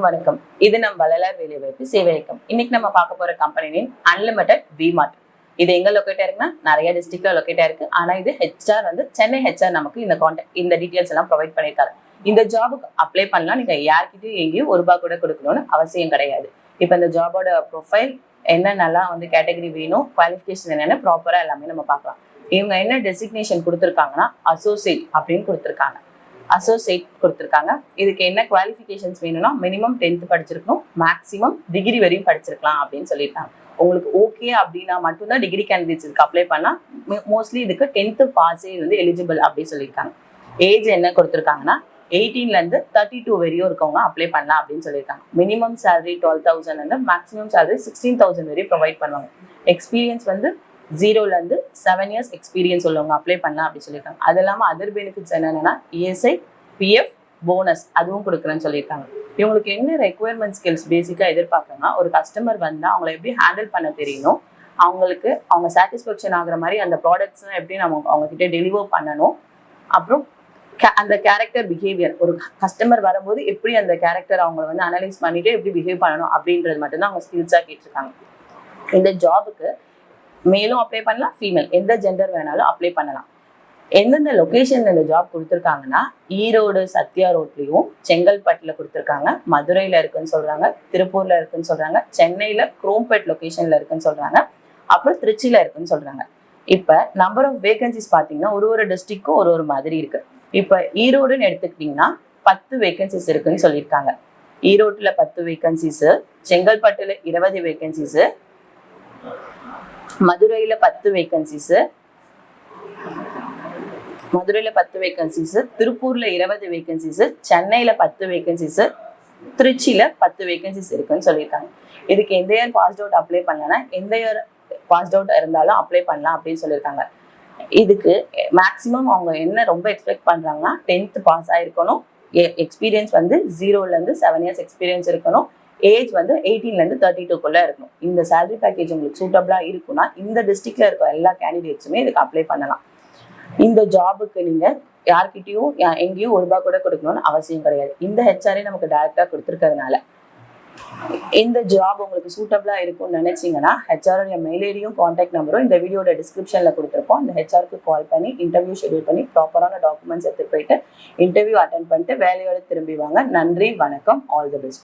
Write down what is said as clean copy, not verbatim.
வணக்கம். இது நம்ம வள்ளலார் வேலைவாய்ப்பு சேவை இயக்கம். இன்னைக்கு நம்ம பார்க்க போற கம்பெனி நேம் அன்லிமிட்டெட் V-Mart. இது எங்க லொகேட் ஆயிருக்குன்னா நிறைய டிஸ்ட்ரிக்ட்ல லொகேட் ஆயிருக்கு. ஆனா இது ஹெச்ஆர் வந்து சென்னை ஹெச்ஆர் நமக்கு இந்த டீடைல்ஸ் எல்லாம் ப்ரொவைட் பண்ணிருக்காரு. இந்த ஜாபுக்கு அப்ளை பண்ணலாம். நீங்க யார்கிட்டயும் எங்கேயும் ₹1 கூட கொடுக்கணும்னு அவசியம் கிடையாது. இப்ப இந்த ஜாபோட ப்ரொஃபைல் என்னென்னலாம் வந்து கேட்டகரி வேணும், குவாலிஃபிகேஷன் என்னென்ன ப்ராப்பரா எல்லாமே நம்ம பார்க்கலாம். இவங்க என்ன டெசிக்னேஷன் கொடுத்துருக்காங்கன்னா அசோசியேட் அப்படின்னு கொடுத்துருக்காங்க. அசோசியேட் கொடுத்துருக்காங்க. இதுக்கு என்ன குவாலிஃபிகேஷன்ஸ் வேணும்னா மினிமம் 10th படிச்சிருக்கணும், மேக்ஸிமம் டிகிரி வரையும் படிச்சிருக்கலாம் அப்படின்னு சொல்லியிருக்காங்க. உங்களுக்கு ஓகே அப்படின்னா மட்டும்தான் டிகிரி கேண்டிடேட்ஸ் இதுக்கு அப்ளை பண்ணா. மோஸ்ட்லி இதுக்கு 10th பாஸே வந்து எலிஜிபிள் அப்படின்னு சொல்லியிருக்காங்க. ஏஜ் என்ன கொடுத்துருக்காங்கன்னா 18ல இருந்து 32 வரையும் இருக்கவங்க அப்ளை பண்ணலாம் அப்படின்னு சொல்லியிருக்காங்க. மினிமம் சேலரி 12,000 இருந்து மேக்ஸிமம் சேலரி 16,000 வரையும் ப்ரொவைட் பண்ணுவாங்க. எக்ஸ்பீரியன்ஸ் வந்து 0ல இருந்து 7 இயர்ஸ் எக்ஸ்பீரியன்ஸ் உள்ளவங்க அப்ளை பண்ணலாம் அப்படின்னு சொல்லியிருக்காங்க. அது இல்லாமல் அதர் பெனிஃபிட்ஸ் என்னென்னா ESI, PF, போனஸ் அதுவும் கொடுக்குறேன்னு சொல்லியிருக்காங்க. இவங்களுக்கு என்ன ரெக்குயர்மெண்ட் ஸ்கில்ஸ் பேசிக்காக எதிர்பார்க்கணும்னா, ஒரு கஸ்டமர் வந்தால் அவங்கள எப்படி ஹேண்டில் பண்ண தெரியணும், அவங்க சாட்டிஸ்ஃபேக்ஷன் ஆகுற மாதிரி அந்த ப்ராடக்ட்ஸ்லாம் எப்படி நம்ம அவங்க கிட்ட டெலிவர் பண்ணணும், அப்புறம் அந்த கேரக்டர் பிஹேவியர், ஒரு கஸ்டமர் வரும்போது எப்படி அந்த கேரக்டர் அவங்க வந்து அனலைஸ் பண்ணிட்டு எப்படி பிஹேவ் பண்ணணும் அப்படின்றது மட்டும்தான் அவங்க ஸ்கில்ஸாக கேட்டிருக்காங்க. இந்த ஜாபுக்கு மேலும் அப்ளை பண்ணலாம், ஃபீமேல் எந்த ஜெண்டர் வேணாலும் அப்ளை பண்ணலாம். எந்தெந்த லொகேஷன் இந்த ஜாப் கொடுத்துருக்காங்கன்னா ஈரோடு சத்யா ரோட்லையும் செங்கல்பட்டில் கொடுத்துருக்காங்க, மதுரையில் இருக்குன்னு சொல்றாங்க, திருப்பூர்ல இருக்குன்னு சொல்றாங்க, சென்னையில குரோம்பேட் லொகேஷன்ல இருக்குன்னு சொல்றாங்க, அப்புறம் திருச்சியில இருக்குன்னு சொல்றாங்க. இப்ப நம்பர் ஆஃப் வேகன்சிஸ் பார்த்தீங்கன்னா ஒரு டிஸ்ட்ரிக்டும் ஒரு மாதிரி இருக்கு. இப்ப ஈரோடுன்னு எடுத்துக்கிட்டீங்கன்னா 10 வேகன்சிஸ் இருக்குன்னு சொல்லியிருக்காங்க. ஈரோட்டுல 10 வேகன்சிஸ், செங்கல்பட்டுல 20 வேகன்சிஸ், மதுரையில 10 வேகன்சிஸ், திருப்பூர்ல 20 வேகன்சிஸ், சென்னையில 10 வேகன்சிஸ், திருச்சியில 10 வேகன்சிஸ் இருக்குன்னு சொல்லியிருக்காங்க. இதுக்கு எந்த இயர் பாஸ்ட் அவுட் அப்ளை பண்ணலன்னா எந்த இயர் பாஸ்ட் அவுட் இருந்தாலும் அப்ளை பண்ணலாம் அப்படின்னு சொல்லியிருக்காங்க. இதுக்கு மேக்சிமம் அவங்க என்ன ரொம்ப எக்ஸ்பெக்ட் பண்றாங்கன்னா 10th பாஸ் ஆயிருக்கணும், எக்ஸ்பீரியன்ஸ் வந்து 0ல இருந்து 7 இயர்ஸ் எக்ஸ்பீரியன்ஸ் இருக்கணும், ஏஜ் வந்து 18ல இருந்து 32க்குள்ள இருக்கணும். இந்த சேலரி பேக்கேஜ் உங்களுக்கு சூட்டபிளா இருக்குன்னா இந்த டிஸ்ட்ரிக்ட்ல இருக்க எல்லா கேண்டிடேட்ஸுமே இதுக்கு அப்ளை பண்ணலாம். இந்த ஜாபுக்கு நீங்க யார்கிட்டயும் எங்கேயும் ₹1 கூட கொடுக்கணும்னு அவசியம் கிடையாது. இந்த ஹெச்ஆரே நமக்கு டைரக்டா கொடுத்துருக்கிறதுனால இந்த ஜாப் உங்களுக்கு சூட்டபிளா இருக்கும்னு நினைச்சீங்கன்னா ஹெச்ஆரோட மெயில் ஐடியும் கான்டாக்ட் நம்பரும் இந்த வீடியோட டிஸ்கிரிப்ஷன்ல கொடுத்துருப்போம். அந்த ஹெச்ஆருக்கு கால் பண்ணி இன்டர்வியூ ஷெட்யூல் பண்ணி ப்ராப்பரான டாக்குமெண்ட்ஸ் எடுத்துட்டு போயிட்டு இன்டர்வியூ அட்டென்ட் பண்ணிட்டு வேலையோட திரும்பி வாங்க. நன்றி, வணக்கம், ஆல் தி பெஸ்ட்.